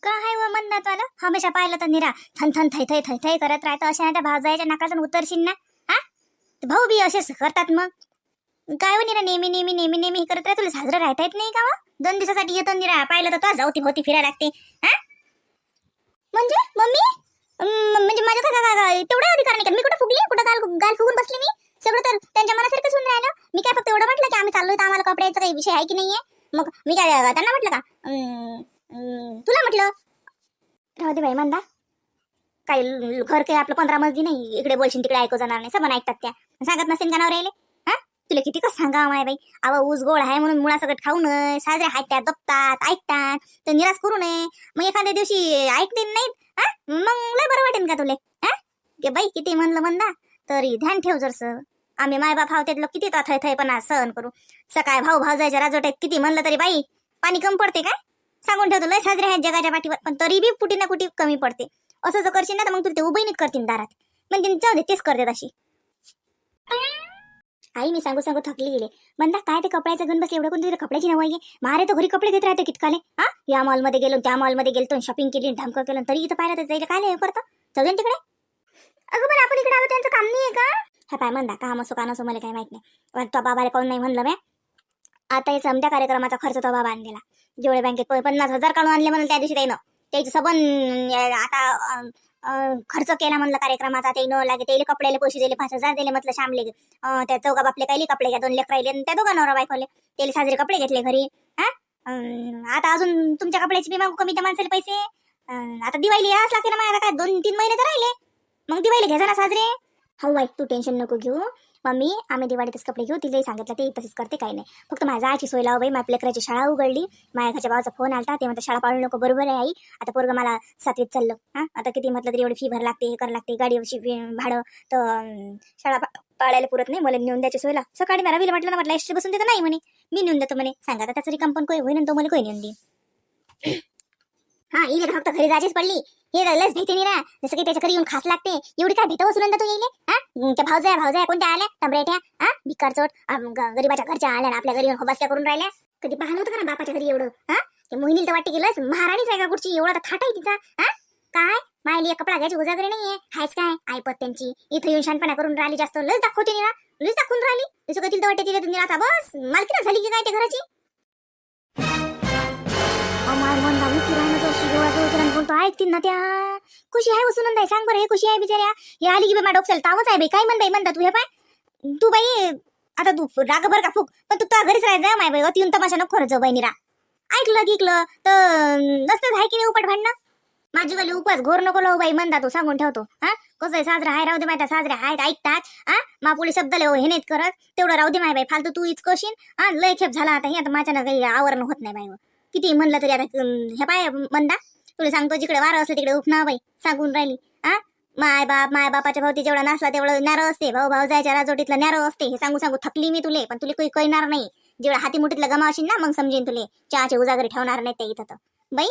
काय व म्हणतात मला हमेशा पाहिलं तर निरा थन थन थै थै थै थै करत राहतं. अशा त्या भावजाच्या नाकातून उतरशील ना. हा ते भाऊ बी असेच करतात मग. काय हो निरा नेहमी नेहमी नेहमी नेहमी हे करत राहतो. तुला साजरं राहता येत नाही का व? 2 दिवसासाठी येतो निरा पाहिलं तर तो जाऊती भोवती फिरायला लागते. हा म्हणजे मम्मी म्हणजे माझं काय तेवढा अधिकार नाही का? मी कुठं फुगली? कुठं गाल गाल फुगून बसली मी? सगळं तर त्यांच्या मनासारखंच होऊन राहिलं. मी काय फक्त एवढं म्हटलं की आम्ही चाललोय तर आम्हाला कपड्याचा काही विषय आहे की नाहीये. मग मी काय त्यांना म्हटलं का तुला म्हटलं राहू दे बाई म्हणता. काही घर काही आपलं 15 मजली नाही. इकडे बोलशील तिकडे ऐकू जाणार नाही. सबन ऐकतात त्या. सांगत नसेल का नाव राहिले. हा तुला किती कसं सांगा माय बाई. आवा ऊस गोळ आहे म्हणून मुळा सगळं खाऊ नये. साजरे आहेत त्या दपतात ऐकतात तर निराश करू नये. मग एखाद्या दिवशी ऐकते नाही हा मग लय बरं वाटेल का तुले. हा की बाई किती म्हणलं म्हणता तरी ध्यान ठेव जरसं. आम्ही मायबाप हाव त्यातलं किती थै थैपणा सहन करू. सकाळ भाऊ भावजायच्या राजोट्यात किती म्हणलं तरी बाई पाणी कमी पडते काय. सांगून ठेवतो लय साजरे आहेत जगाच्या पाठीवर पण तरी बी कुठे ना कुठे कमी पडते. असं जर करशील ना तर मग तुला ते उभईनीत करतील दारात. म्हणजे जाऊ दे तेच करते तशी. आई मी सांगू सांगू थकली गेले. म्हणता काय ते कपड्याचं घेऊन बस एवढं कोण तुझ्या कपड्याची नवं आहे. मारे तो घरी कपडे घेत राहते कितकाले. हा या मॉलमध्ये गेलो त्या मॉलमध्ये गेलो शॉपिंग केली धमकं केलं तरी इथं पाहिलं तर जायला काय हे करतं. जाऊ तिकडे. अगं पण आपण इकडे आलो त्यांचं काम नाही आहे का. हा पाय म्हणता काम असो का नसो मला काही माहित नाही. तो बाबाला कोण नाही म्हणलं मी. आता या समत्या कार्यक्रमाचा खर्च तो बाबा आणलेला. जेवढे बँकेत 50,000 काढून आणले म्हणलं त्या दिवशी त्यानं त्याचं सबन आता खर्च केला म्हणलं कार्यक्रमाचा. ते न लागे त्याला कपड्याला पैसे दिले 5,000 दिले म्हटलं शामले. त्या चौघा बापले काही कपडे घ्या 2 लेकर राहिले त्या दोघा नवरा बायकोले त्याला साजरे कपडे घेतले घरी. हा आता अजून तुमच्या कपड्याची बी मागू कमी त्या माणसाला पैसे. आता दिवाळी याच लागते ना माझ्या काय 2-3 महिने तर राहिले. मग दिवाळी घ्यायचा ना साजरे. हो बाई तू टेन्शन नको घेऊ. मम्मी आम्ही दिवाळीतच कपडे घेऊ. तिलाही सांगितलं ते तसेच करते काही नाही. फक्त माझ्या आईची सोय लाव बाई. माझ्या लेकराची शाळा उघडली. माझ्या घरच्या भावाचा फोन आलता ते म्हणतात शाळा पाळू नको. बरोबर आहे आई. आता पोरगं मला 7वीत चाललं. हा आता किती म्हटलं तरी एवढी फी भर लागते हे कर लागते गाडीवरची भाडं तर शाळा पाळायला पुरत नाही. मला नेऊन द्यायची सोयला. सकाळी मला रवीला म्हटलं ना म्हटलं एसटी बसून देतं नाही म्हणे. मी नेऊन देतो म्हणे. सांगा आता त्याचं रिकाम पण कोय होईन तो मला कोय नेऊन देईन. हा इले फक्त घरी जायचीच पडली. हे लस भीती नाही ना. जसं की त्याच्या घरी येऊन खास लागते. एवढी काय भीत वसून तू येईल. हा त्या भावजाया कोणत्या आल्या तंबरेट्या. हा भिकार चोट गरीबाच्या घरच्या आल्या ना आपल्या घरी येऊन होबासल्या करून राहिल्या. कधी पाहिलं होतं का ना बापाच्या घरी एवढं. हा ते मोहिनीला तर वाटते की लस महाराणीच आहे का कुठची. एवढा तर थाट आहे तिचा. हा काय मायली कपडा घ्यायची उजागरी नाहीये. हायच काय ऐपत त्यांची. इथं येऊन शानपणा करून राहिली जास्त लस दाखवते ना. लस दाखवून राहिली. तसं कधी तर वाटते तिला आता बस मालकी झाली की काय ते घराची. बोलतो ऐकतील ना त्या. खुशी आहे वसून सांग बरं हे खुशी आहे बिचाऱ्या. हे आली की बा डोक्याला तावच आहे बाई. काय म्हणता तू हे पाय तू बाई आता तू राग भर का फुक पण तू त्या घरीच राहायचं माय बाई. येऊन तमाशा नको खरंच बाई निरा. ऐकलं तर नसतंच आहे की नाही उपट भांडणं. माझी वाली उपवास घोर नको लावू बाई म्हणता तू सांगून ठेवतो. हा कसं आहे साजरा आहे राहू दे माहिती साजरे आहेत ऐकतात. हा मापुली शब्द लय हे नाहीत करत तेवढं राहू दे माय बाई. फालतू तू इचकशील. हा लय खेप झाला आता हे आता माझ्यानं काही आवरण होत नाही बाई. किती म्हणलं तरी आता हे पाय म्हणता तुला सांगतो जिकडे वारं असलं तिकडे उठणं बाई सांगून राहिली. हा माय बापाच्या भावती जेवढा नसला तेवढं नॅरो असते. भाऊ जायच्या राजोटीतलं नॅरो असते. हे सांगू सांगू थकली मी तुले पण तुला काही कळणार नाही. जेवढा हाती मुठीतलं गमावशील ना मग समजेन तुले. चहाचे उजागरी ठेवणार नाही ते इथं तर बाई.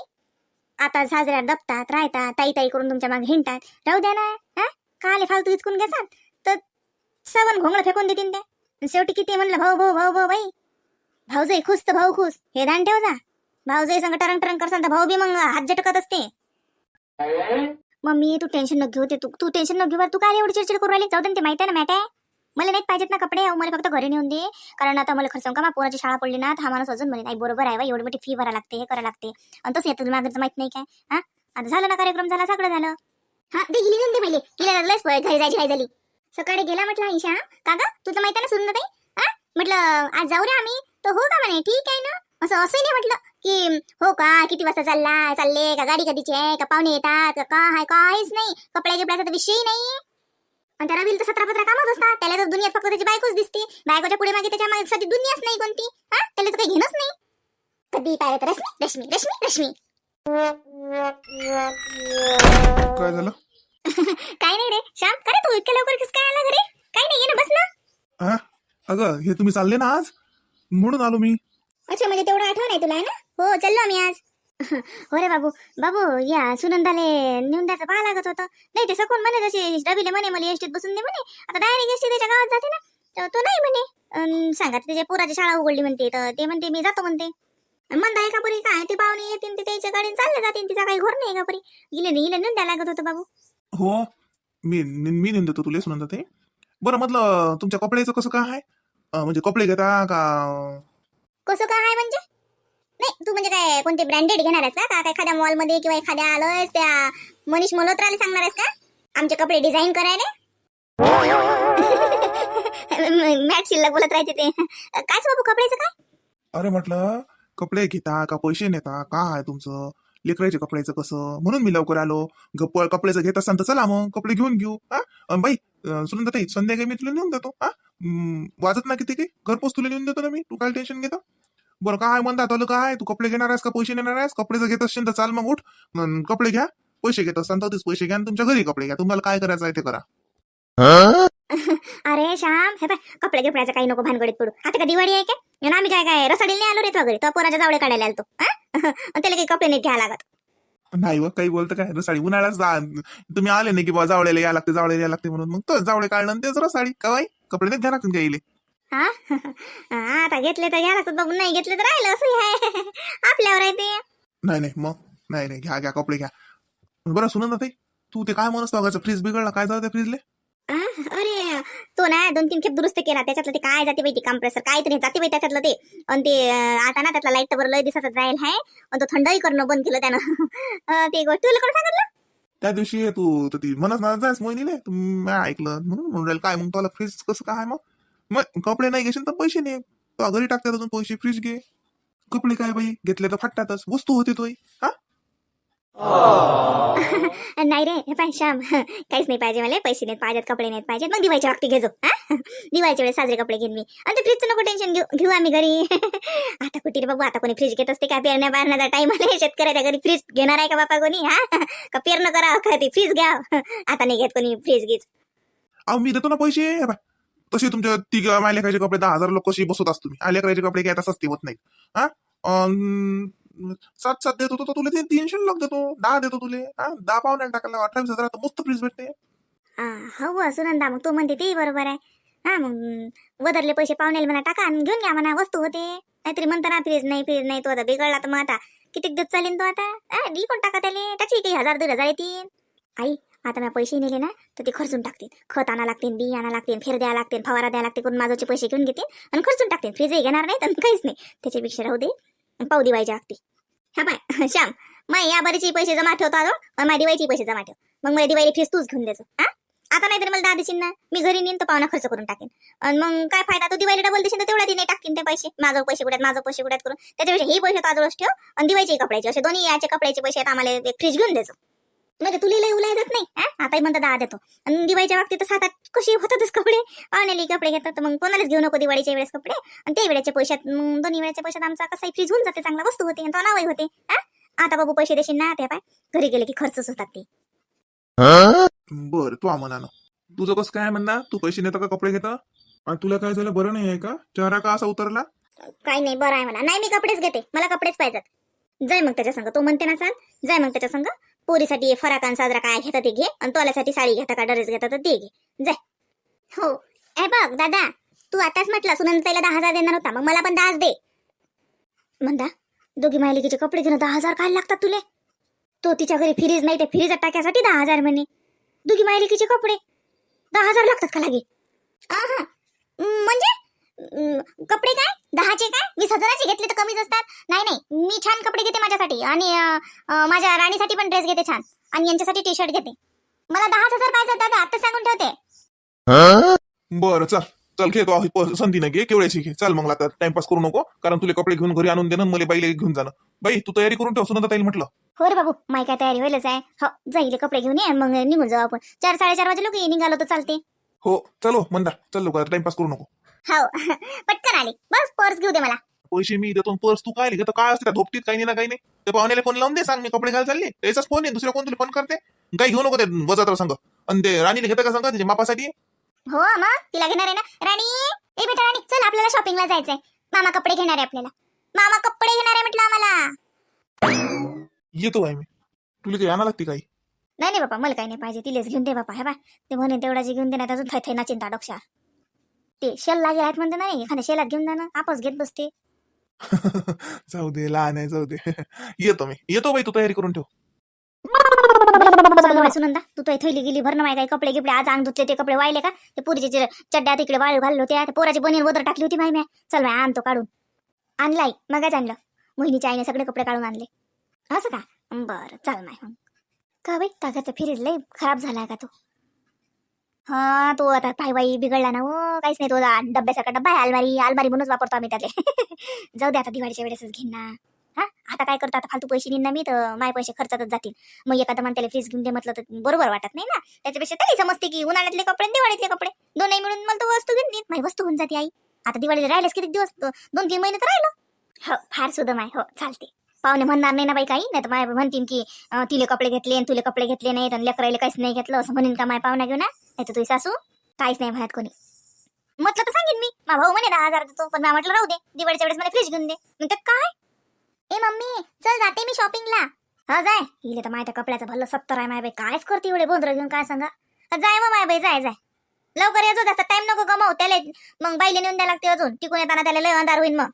आता साजऱ्या दपतात राहतात ताई ताई करून तुमच्या मागे हिंडतात. राहू द्या ना. हा काले फालतू हिचकून घेतात तर सवन घोंगडं फेकून देतील ते. शेवटी किती म्हणलं भाऊ बाई. भाऊजाई खुश तर भाऊ खुश हे ध्यान ठेव जा. भाऊजाई संग टरंग टरंग करसान तर भाऊ बी मग हात झटकत असते. मम्मी तू टेन्शन न घेऊ. ते तू टेन्शन न घेऊ. तू काय एवढी चिडचिड करू राहिली. जाऊ दे ते माहिती आहे ना मॅट आहे. मला नाही पाहिजेत ना कपडे. मला फक्त घरी नेऊन दे. कारण आता मला खर्च का पोराची शाळा पडली ना हा माणूस अजून म्हणे नाही बरोबर आहे एवढी मोठी फी भरा लागते हे करा लागते. आणि तसं येतं मागचं माहित नाही काय. हा आता झालं ना कार्यक्रम झाला सगळं झालं. हा ते गेली दे पहिले गेला लस घरी जायची काय झाली. सकाळी गेला म्हटलं ईशा काका तुझं माहिती आहे ना सुंदर ताई. हा म्हटलं आज जाऊ रे आम्ही तर हो का म्हणे ठीक आहे ना. असंही नाही म्हटलं की हो का किती वाजता चालले का गाडी कधीची आहे का पाहुणे येतात का काय काहीच नाही. कपड्या गिपड्याचा तर विषयही नाही. आणि त्याला बिल तर 17-15 कामच असतात. त्याला तर दुनियात फक्त त्याची बायकोच दिसते. बायकोच्या पुढे मागे त्याच्या मागे दुनियाच नाही कोणती. हा त्याला तर काही घेणंच नाही. कधी पाहिलं तर रश्मी रश्मी रश्मी रश्मी. काय झालं? काय नाही रे श्याम. का रे तू इतक्या लवकर कस काय आला घरी. काय नाही ये ना बस ना. हा अगं हे तुम्ही चालले ना आज म्हणून आलो मी. अच्छा म्हणजे तेवढं आठवण आहे तुला आहे ना. हो चाललो आम्ही आज. हो रे बाबू या सुनंदाले नेऊन द्यायचं पाहा लागत होतं. नाही ते सकून म्हणे जशी रवीले म्हणे मला एसटीत बसून दे म्हणे. आता डायरेक्ट एसटी त्याच्या गावात जाते ना तर तो नाही म्हणे. सांगा त्याच्या पोराची शाळा उघडली म्हणते तर ते म्हणते मी जातो म्हणते. म्हणता आहे का परी काय ते पाहुणे येतील ते त्याच्या गाडीने चालले जातील तिचा काही घोर नाही का परी इले नेऊन द्यायला लागत होतं बाबू. हो, मी नेऊन देतो तुला सुनंदा ते. बरं म्हटलं तुमच्या कपड्याचं कसं काय आहे? म्हणजे कपडे घेता का? कसं काय आहे म्हणजे? नाही तू म्हणजे काय कोणते ब्रँडेड घेणार आहेस का काय एखाद्या मॉलमध्ये किंवा एखाद्या आलोय त्या मनीष मल्होत्राला सांगणार आहेस का आमचे कपडे डिझाईन करायला? मॅट शिल्लक बोलत राहते ते कायच बाबू कपड्याचं काय? अरे म्हटलं कपडे घेता का पैसे नेता काय आहे तुमचं? लेकरायचे कपड्याचं कसं म्हणून मी लवकर आलो. कपड्याचं घेत असाल तर चला मग कपडे घेऊन घेऊ. हा बाई सुनंदा ताई संध्याकाळी मी तुला नेऊन देतो. वाजत ना किती काही घरपोच तुला नेऊन देतो ना मी. तू काय टेन्शन घेतो? बरं काय म्हणतात आलं काय तू कपडे घेणार आहेस का पैसे नेणार आहेस? कपडे जर घेत असशील तर चाल मग उठ कपडे घ्या. पैसे घेत असाल तर तेच पैसे घ्या आणि तुमच्या घरी कपडे घ्या. तुम्हाला काय करायचं आहे ते करा. अरे श्याम हे पाय कपडे गिपड्याचं काही नको भानगडीत पडू. आता का दिवाळी आहे काय आणि आम्ही काय काय रसाडीला नाही आलो रे तो घरी तो पोराच्या जावळे काढायला आलतो आणि त्याला काही कपडे नाही घ्या लागत. नाही व काही बोलतं काय साडी उन्हाळ्याच तुम्ही आले नाही की बा जावळ्याला या लागते म्हणून मग तो जावळे काढलं आणि तेच साडी कवाई कपडे नाही घ्या लागतील घ्यायले. आता घेतले तर घ्या लागतात बाबू नाही घेतले तर राहिलं असं आहे आपल्यावर आहे ते. नाही मग नाही घ्या कपडे घ्या. बरं सुनंदा ताई तू ते काय म्हणत बघायचं फ्रीज बिघडला काय झालं त्या फ्रीजले? अरे तो ना 2-3 खेप दुरुस्त केला त्याच्यातलं ते काय जाते बाई ते कम्प्रेसर काय तरी जाते बाई त्याच्यातलं ते आणि ते आता ना त्यातला लाईट वर लय दिवसाचा जाईल आहे आणि तो थंडही करणं बंद केलं त्यानं ते गोष्ट तुला कोण सांगितलं? त्या दिवशी तू तर ती म्हणत ना जायस मोहिनीले मी ऐकलं म्हणून राहील काय मग तुला फ्रीज कसं काय मग कपडे नाही घेशील तर पैसे नाही तो घरी टाकतात अजून पैसे फ्रीज घे. कपडे काय बाई घेतले तर फाटतातच वस्तू होते तोय. नाही रे हे पाय श्याम काहीच नाही पाहिजे मला पैसे नाहीत पाहिजेत कपडे नाहीत पाहिजेत मग दिवाळीच्या वक्ती घेजो दिवाळीच्या वेळेस साजरे कपडे घेईन मी आणि ते फ्रीजचं नको टेन्शन घेऊ आम्ही घरी. आता कुठे रे बाबू आता कोणी फ्रीज घेत असते का पेरण्या बारण्याचा टाइम आला शेतकऱ्याच्या घरी फ्रीज घेणार आहे का बापा कोणी का पेरणं करा का ते फ्रीज घ्या आता नाही घेत कोणी फ्रीज घेत. अहो मी देतो ना पैसे तसे तुमच्या तिघ मायलेखाचे कपडे 10,000 लोक कशी बसवत असतो तुम्ही आलेकराचे कपडे घ्यायला सस्ते होत नाही. 7 देत होतो तुला ते 300 लाख देतो 10 देतो तुले 10 पावण्या टाकायला 28,000 मस्त फ्रीज भेटते. हो सुनंदा मग तू म्हणते ते बरोबर आहे मग वदरले पैसे पाहुण्याला म्हणा टाका आणि घेऊन घ्या म्हणा वस्तू होते नाहीतरी म्हणता ना फ्रीज नाही तो आता बिघडला तर मग आता किती दिवस चालेल तो आता कोण टाका त्याले त्याची काही 1,000-2,000 येतील. आई आता मी पैसे नेले ना तर ते खर्चून टाकतील खत आणा लागतील बी आणा लागतील फेर द्यायला लागतील फवारा द्यायला लागते करून माझ्याचे पैसे घेऊन घेतील आणि खर्चून टाकतील फ्रीजही घेणार नाही तर काहीच नाही त्याच्यापेक्षा राहू दे पाऊ दिवायच्या अगदी. हा बाय श्याम मग या बरीचे पैसे जमा ठेवतो आलो माझ्या दिवाळीचे पैसे जमा ठेव मग मला दिवाळी फ्रीज तूच घेऊन द्यायचो आता नाहीतरी मला 10 देशील ना मी घरी नेईन तर पाहुणा खर्च करून टाकेन आणि मग काय फायदा तू दिवाळीला डबल देशील तर तेवढा नाही टाकीन ते पैसे माझं पैसे कुठ्यात करून त्याच्यापेक्षा ही पैसे ताजवळच ठेव आणि दिवाळीचे कपड्याचे असे दोन्ही याचे कपड्याचे पैसे आम्हाला ते फ्रीज घेऊन द्यायचो म्हणजे तुला लई उलाय जात नाही आताही म्हणता 10 देतो आणि दिवाळीच्या बाबतीत 7-8 कशी होतातच कपडे पाहुण्याला कपडे घेतात मग कोणालाच घेऊ नको दिवाळीच्या वेळेस कपडे आणि ते वेळेच्या पैशात मग दोन्ही वेळेच्या पैशात आमचा कसाही फ्रीज होऊन जाते चांगला वस्तू होते आणि तो नावही होते. आता बाबू पैसे देशील ना ते पाय घरी गेले की खर्चच होतात ते. बरं तू म्हणा तुझं कसं काय म्हणणार तू पैसे नेता का कपडे घेता आणि तुला काय झालं बरं नाही आहे का चेहरा का असा उतरला? काही नाही बरं आहे मला नाही मी कपडेच घेते मला कपडेच पाहिजेत जाय मग त्याच्या संग तो म्हणते ना चाल जाय मग त्याच्या संग पोरीसाठी फराकान साजरा काय घेता ते घे आणि तोल्यासाठी साडी घेता का ड्रेस घेता तर ते घे जाय. हो ए बघ दादा तू आताच म्हटलं सुनंदाताईला 10,000 देणार होता मग मला पण 10 दे म्हणता दोघी मायलिकीचे कपडे घेणं 10,000 काय लागतात तुले तो तिच्या घरी फ्रीज नाही ते फ्रीज टाक्यासाठी 10,000 म्हणे दोघी मायलिकीचे कपडे 10,000 लागतात का लागे म्हणजे कपडे काय 10चे काय 20,000चे घेतले तर कमीच असतात. नाही मी छान कपडे घेते माझ्यासाठी आणि माझ्या राणीसाठी पण ड्रेस घेते छान आणि यांच्यासाठी टी शर्ट घेते मला 10,000 पाहिजे दादा आता सांगून ठेवते. बरं चल घे तो संधीनं घे केवढ्याची घे चल मग आता टाइमपास करू नको कारण तुला कपडे घेऊन घरी आणून देणं मला बाईला घेऊन जाणं. बाई तू तयारी करून ठेव सुनंदा ताईला म्हटलं. हो रे बाबू माई काय तयारी होईलच आहे हो जाईल कपडे घेऊन ये मग निघून जाऊ आपण 4-4:30 वाजे लोक निघालो तर चालते. हो चलो मंदा चल लोक टाइमपास करू नको. हो पटकन आले बस पर्स घेऊ दे मला पैसे मी देतो पर्स तू काय घेतो काय असते धोपटीत काही नाही ना काही नाही ते पाहुण्याला फोन लावून दे सांग मी कपडे घाल चालले त्याचाच फोन आहे दुसऱ्या कोण तुला फोन करते काही घेऊ नको ते वजात्र सांग आणि ते राणीने घेतं का सांग तिच्या मापासाठी. हो मग तिला घेणार आहे ना राणी ए बेटा राणी चल आपल्याला शॉपिंगला जायचंय मामा कपडे घेणार आहे आपल्याला मामा कपडे घेणार आहे म्हटलं आम्हाला. येतो आहे मी तुला काही आणा लागते काही नाही बाबा मला काही नाही पाहिजे तिलेच घेऊन दे बाबा हे बा ते म्हणे तेवढाची घेऊन दे नाही अजून थै ना चिंता डोक्या ते शेल लागे आहेत म्हणते नाही एखाद्या शेलात घेऊन जा ना आपच घेत बसते जाऊ दे, लहान आहे, जाऊ दे. येतो बाई, तू तयारी करून ठेव. चालू आहे सुनंदा, तू तो थैली गेली भरणं माय काय कपडे गिपडे आज अंग धुतले ते कपडे वाहिले का ते पुरीचे चड्ड्या तिकडे वाळू घाललो होत्या त्या पोराची बनीन वदर टाकली होती माय चल माय आणतो काढून आणलाय मगच आणलं मोहिनीच्या आईने सगळे कपडे काढून आणले असं का बरं चल माय मग का बाई काकाचा फिरीड लय खराब झालाय का तो हा तो आता पाय बाई बिघडला ना हो काहीच नाही तो डब्यासारखा डब्बा आहे अलमारी म्हणूनच वापरतो आम्ही त्याले जाऊ दे आता दिवाळीच्या वेळेसच घेईन ना हा आता काय करतो आता फालतू पैसे निघणार मी तर माय पैसे खर्चातच जातील मग एखादा मन त्याला फ्रीज घेऊन दे म्हटलं तर बरोबर वाटत नाही ना त्याच्यापेक्षा तरी समजते की उन्हाळ्यातले कपडे दिवाळीतले कपडे दोनही मिळून मला तो वस्तू घेऊन देत माझी वस्तू होऊन जाते आई आता दिवाळीला राहिलेच किती दिवस 2-3 महिने तर राहिलं हो फार सुद्धा माय हो चालते पाहुणे म्हणणार नाही ना बाई काही नाही तर माय म्हणतील की तिले कपडे घेतले तुले कपडे घेतले नाही तर लेकरायला काहीच नाही घेतलं असं म्हणेन का माय पाहुणा घेऊन नाही तर तुझी सासू काहीच नाही म्हणत कोणी म्हटलं तर सांगेन मी मा भाऊ म्हणे 10,000 देतो पण म्हटलं राहू दे दिवाळीच्या वेळेस मला फ्रीज घेऊन दे म्हणतात काय ए मम्मी चल जाते मी शॉपिंगला हा जाय इले तर माहिती कपड्याचं भलं 70 आहे माय बाई कायच करते एवढे बोंद्र घेऊन काय सांगा जाय मग माय बाई जाय लवकर येतो जास्त टाइम नको गमाव त्याला मग बाईले नेऊन द्यायला लागते अजून टिकून येताना त्याला लय अंधार होईल मग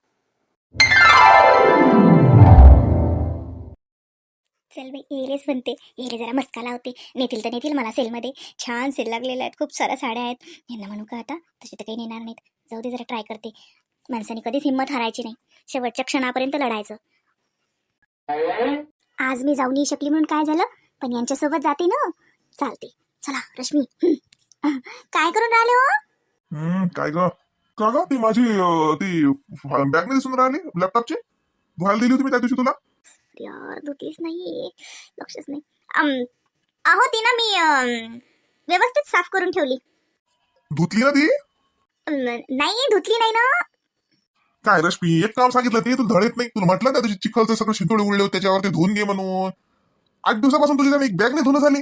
चल बाई येलेच म्हणते येले जरा मस्का लावते नेतील तर नेतील मला सेलमध्ये छान सेल लागलेले आहेत खूप साऱ्या साड्या आहेत यांना म्हणू का आता तसे तर काही नेणार नाहीत जाऊ दे जरा ट्राय करते माणसाने कधीच हिंमत हारायची नाही शेवटच्या क्षणापर्यंत लढायचं आज मी जाऊन येऊ शकली म्हणून काय झालं पण यांच्यासोबत जाते ना चालते चला रश्मी काय करून राहिले हो काय ग का ग ती माझी ती बॅग मध्ये दिसून राहिली लॅपटॉपची धुवायला दिली होती मी त्या दिवशी तुला यार धुतलीच नाही लक्षच नाही अहो ती ना मी व्यवस्थित साफ करून ठेवली धुतली ना ती नाही धुतली नाही ना काय रश्मी एक काम सांगितलं ते तू धडत नाही तुला म्हटलं ना तुझी चिखलचं सगळं शिंतोडे उडले होते त्याच्यावर ते धुवून घे म्हणून 8 दिवसापासून तुझी एक बॅग नाही धुणं झाली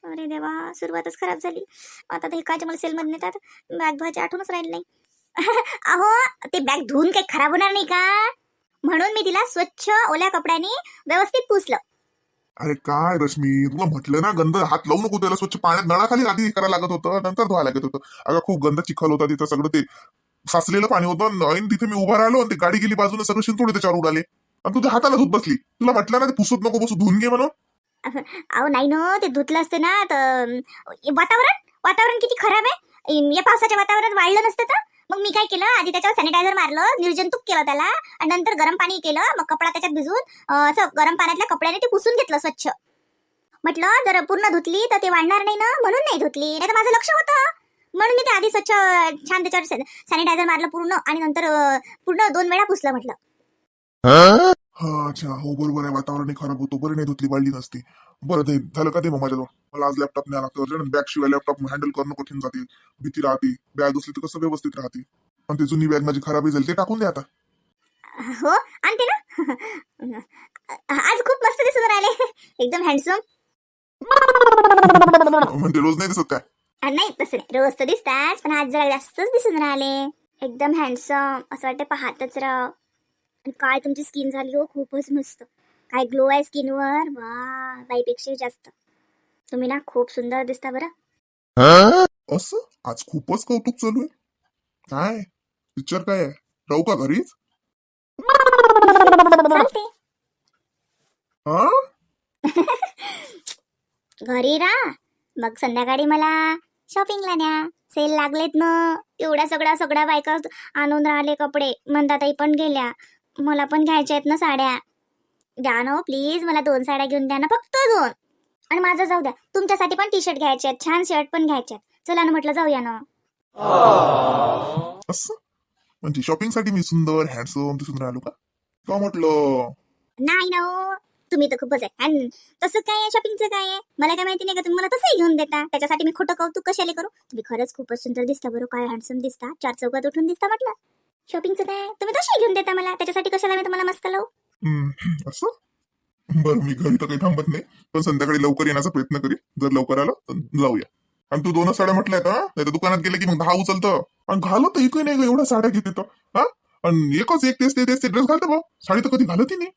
अरे देवा सुरुवातच खराब झाली आता ते काय मला सेलमध्ये नेतात बॅग धुवायची आठवणच राहिली नाही अहो ते बॅग धुवून काही खराब होणार नाही का म्हणून मी तिला स्वच्छ ओल्या कपड्याने व्यवस्थित पुसलं अरे काय रश्मी तुला म्हटलं ना गंध हात लावू नको त्याला स्वच्छ पाण्यात नळाखाली आधी करायला लागत होतं नंतर धुवायला लागत होतं अगं खूप गंध चिखल होता तिथं सगळं ते साचलेलं पाणी होतं ऐन तिथे मी उभा राहिलो आणि ते गाडी गेली बाजूने सगळं शिंतोडे त्याच्यावर उडाले आणि तुझ्या हाताला धुत बसली तुला म्हटलं ना ते पुसत नको बसू धुवून घे म्हणून अहो नाही ना ते धुतलं असतं ना तर वातावरण किती खराब आहे या पावसाच्या वातावरणात वाढलं नसतं तर मग मी काय केलं आधी त्याच्यावर सॅनिटायझर मारलं निर्जंतुक केलं त्याला आणि नंतर गरम पाणी केलं मग कपडा त्याच्यात भिजवून असं गरम पाण्यातल्या कपड्याने ते पुसून घेतलं स्वच्छ म्हटलं जर पूर्ण धुतली तर ते वाढणार नाही ना म्हणून नाही धुतली नाही तर माझं लक्ष होतं म्हणून मी ते आधी स्वच्छ छान त्याच्यावर सॅनिटायझर मारलं पूर्ण आणि नंतर पूर्ण 2 वेळा पुसलं म्हटलं हा अच्छा हो बरोबर आहे वातावरण खराब होतो बरं नाही धुतली वाढली नसती बरं ते झालं का ते मग माझ्याजवळ मला आज लॅपटॉप न्यायला लागतं बॅग शिवाय लॅपटॉप हँडल करणं कठीण जाते भीती राहते बॅग असली तर कसं व्यवस्थित राहते पण ते जुनी बॅग माझी खराबी झाली ते टाकून द्या आता हो आणते ना आज खूप मस्त दिसून राहिले एकदम हँडसम म्हणजे रोज नाही दिसत काय नाही तसं नाही रोज तर दिसतात पण आज जरा जास्तच दिसून राहिले एकदम हँडसम असं वाटतं पाहतच राह आणि काय तुमची स्किन झाली हो खूपच मस्त काय ग्लो आहे स्किनवर वा बाईपेक्षा जास्त तुम्ही ना खूप सुंदर दिसता बरं असं आज खूपच कौतुक चालू आहे काय पिक्चर काय आहे राहू का घरीच चालते हा घरी राहा मग संध्याकाळी मला शॉपिंगला न्या सेल लागलेत ना एवढ्या सगळ्या बायका आणून राहिले कपडे मंदाताई पण गेल्या मला पण घ्यायच्या आहेत ना साड्या द्या ना प्लीज मला 2 साड्या घेऊन द्या ना फक्त 2 आणि माझं जाऊ द्या तुमच्यासाठी पण टी शर्ट घ्यायचे आहेत छान शर्ट पण घ्यायचे आहेत चला ना म्हटलं जाऊया ना असं म्हणजे शॉपिंग साठी मी सुंदर हँडसम दिसून राहिलो का म्हटलं नाही ना हो तुम्ही तर खूपच आहे आणि तसं काय आहे शॉपिंगचं काय आहे मला काय माहिती नाही का तुम्ही मला तसंही घेऊन देता त्याच्यासाठी मी खोटं कौतुक कशाला करू तुम्ही खरंच खूपच सुंदर दिसता बरं काय हँडसम दिसता 4 चौकात उठून दिसता म्हटलं शॉपिंगचं काय तुम्ही तशी घेऊन देता मला त्याच्यासाठी कशाला मी तुम्हाला मस्त लावू असं बरं मी घरी तर काही थांबत नाही पण संध्याकाळी लवकर येण्याचा प्रयत्न करी जर लवकर आलं तर जाऊया आणि तू 2 साड्या म्हटल्यात नाही तर दुकानात गेले की मग 10 उचलतं आणि घालत तर एकही नाही एवढ्या साड्या घेते तर हा आणि एकच एक तेच ड्रेस घालतं बा साडी तर कधी घालतही नाही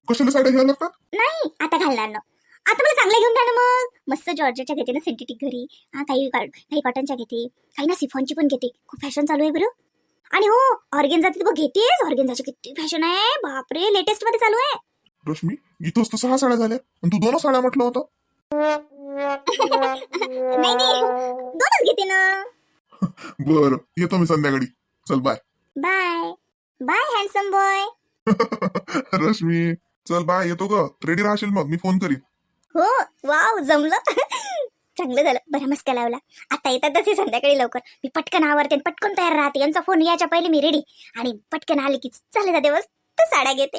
कशाला साड्या घ्यायला लागतात नाही आता घालणार ना आता मला चांगले घेऊन द्या ना मग मस्त जॉर्जेटच्या घेते ना सिंथेटिक घरी काही कॉटनच्या घेते काही ना सिफॉनची पण घेते खूप फॅशन चालू आहे बरं आणि हो ऑर्गेन्झा तर बघ घेतेस, ऑर्गेन्झाची किती फॅशन आहे बापरे, लेटेस्ट मध्ये चालू आहे. रश्मी इथंच तर 6 साड्या झाल्या आणि तू 2 साड्या म्हटलं होतं. नाही नाही, दोनच घेते ना. बरं येतो मी संध्याकाळी. चल bye. Bye bye handsome boy. Rashmi चल बाय, येतो ग. रेडी राहशील मग मी फोन करीन. हो वाव जमलं. चांगलं झालं, बरं मस्का लावला. आता येतातच हे संध्याकाळी लवकर, मी पटकन आवरते आणि पटकन तयार राहते. यांचा फोन याच्या पहिले मी रेडी आणि पटकन आले की चाले जाते बस तर साड्या घेते.